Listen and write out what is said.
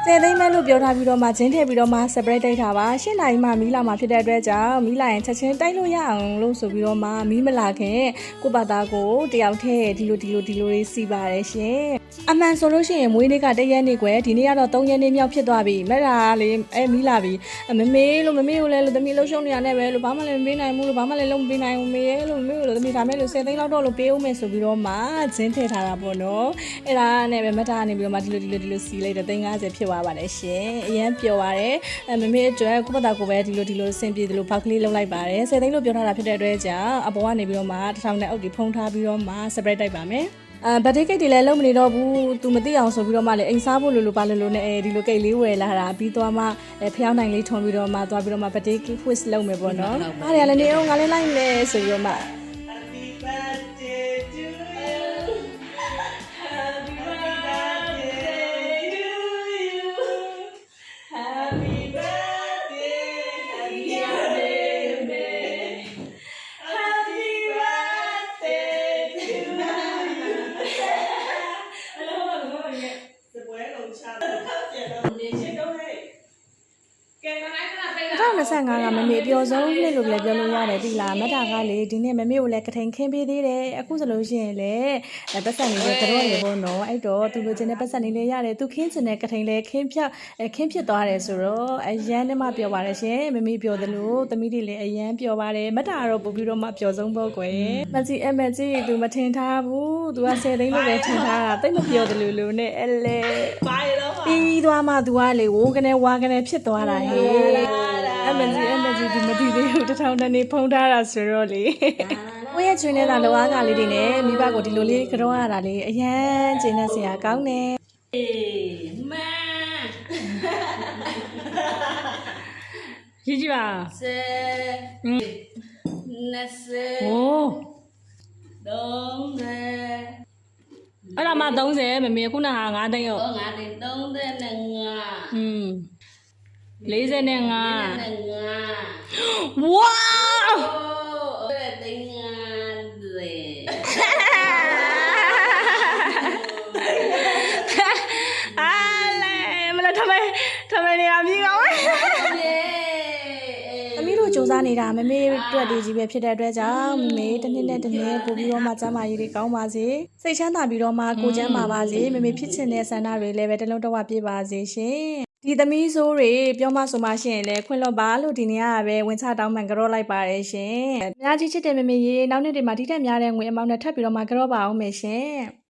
10 သိန်းမဲ့လို့ပြောထားပြီးတော့မှဂျင်းထည့်ပြီးတော့မှ separate တိုက်ထားပါ8နာရီမှမီးလာမှာဖြစ်တဲ့အတွက်ကြောင့်မီးလာရင်ချက်ချင်းတိုက်လို့ရအောင်လို့ဆိုပြီးတော့မှမီးမလာခင်ကိုဘာသားကိုတယောက်တည်းဒီလိုလေးစီးပါတယ်ရှင်အမှန်ဆိုလို့ရှိရင်မွေးနေ့က1ရက်နေ့ကွယ်ဒီနေ့ကတော့3ရက်နေ့မြောက်ဖြစ်သွားပြီမဲ့တာလေမီးလာပြီမမေကိုလည်းလို့သမီးလှုပ်ရှုံနေရတဲ့ပဲလို့ဘာမှလည်းမပေးနိုင်ဘူးလို့ဘာမှလည်းလုံးမပေးနိုင်ဘူးမေရဲ့လို့မေကိုလည်းသမီးဒါမဲ့လို့10 သိန်းလောက်တော့လို့ပေးဦးမယ်ဆိုပြီးတော့မှဂျင်းထည့်ထားတာပေါ့နော်အဲ့ဒါနဲ့ပဲမတ်တာနေပြီးတော့မှဒီလိုစီးလိုက်တော့350ဖြစ်သွားပါတယ်ရှင်အရန်ပျော်ပါတယ်မမေအတွက်ကိုယ့်ဘာသာကိုပဲဒီလိုအဆင်ပြေတယ်လို့ဖောက်ကလေးလုပ်လိုက်ပါတယ်10 သိန်းလို့ပြောထားတာဖြစ်တဲ့အတွက်ကြောင့်အပေါ်ကနေပြီးတော့မှ1000နဲ့အုပ်တွေဖုံးထားပြီးတော့မှ separate တိုက်ပါမယ်ဗတ်တေးကိတ်တွေလည်းလုံးမနေတော့ဘူးသူမသိအောင်ဆိုပြီးတော့မှလည်းအိမ်စားဖို့လိုပါလို့နဲ့ဒီလိုကိတ်လေးဝယ်လာတာပြီးသွားမှဖျောင်းနိုင်လေးထုံပြီးတော့မှသွားပြီးတော့မှဗတ်တေး quiz လုပ်မယ်ပေါ့နော်အားရလည်းနေအောင်ငါလည်းလိုက်မယ်ဆိုပြီးတော့မှ25ကမမေပြောဆုံးနှစ်လို့လည်းပြောလို့ရတယ်ဒီလားမတ်တာကလေဒီနေ့မမေကိုလည်းကထိန်ခင်းပေးသေးတယ်အခုဆိုလို့ရှိရင်လည်းပတ်စံလေးကတော့ရေပေါ့နော်အဲ့တော့သူလိုချင်တဲ့ပတ်စံလေးလည်းရတယ်သူခင်းချင်တဲ့ကထိန်လည်းခင်းဖြစ်သွားတယ်ဆိုတော့အရန်နဲ့မှပြောပါတယ်ရှင်မမေပြောသလိုသမီးတွေလည်းအရန်ပြောပါတယ်မတ်တာကတော့ပို့ပြီးတော့မှပြောဆုံးပေါ့ကွယ်မကြီးသူမထင်ထားဘူးသူက10 သိန်းလို့ပဲထင်ထားတာတိတ်မပြောသလိုလိုနဲ့အဲ့လေပြီးသွားမှသူကလေဝိုးကနေဝါကနေဖြစ်သွားတာဟဲ့အမကြီးဒီမသိသေးဘူး1000တန်းနေဖုံးထားတာဆိုတော့လေဝဲချွေးနေတာလောအားကလေးတွေနဲ့မိဘကိုဒီလိုလေးကြောရတာလေအရန်ကျင်းနေစရာကောင်းတယ်မကြီးကြီးပါ10 20ဟိုး30အဲ့ဒါမှ30မမေခုနဟာ9 သိန်းရော5 သိန်း3545ဝါသိန်းနေရပြီကောင်းသမီးတို့စူးစမ်းနေတာမမေအတွက်ဒီကြီးပဲဖြစ်တဲ့အတွက်ကြောင့်မမေတစ်နှစ်နဲ့တစ်နှစ်ပို့ပြီးတော့မှကျမ်းမာရေးတွေကောင်းပါစေစိတ်ချမ်းသာပြီးတော့မှကိုကျမ်းမာပါစေမမေဖြစ်ချင်တဲ့ဆန္ဒတွေလည်းပဲတစ်လုံးတစ်ဝပြည့်ပါစေရှင်ဒီသမီးဆိုးတွေပြောမှဆိုမှရှင်လဲခွင့်လွှတ်ပါလို့ဒီနေ့ကပဲဝင်ချတောင်းမှန်ကြော့လိုက်ပါတယ်ရှင်အများကြီးချစ်တဲ့မမေရေနောက်နေ့တွေမှာဒီထက်များတဲ့ငွေအမောင်းနဲ့ထပ်ပြီးတော့မှကြော့ပါအောင်မယ်ရှင်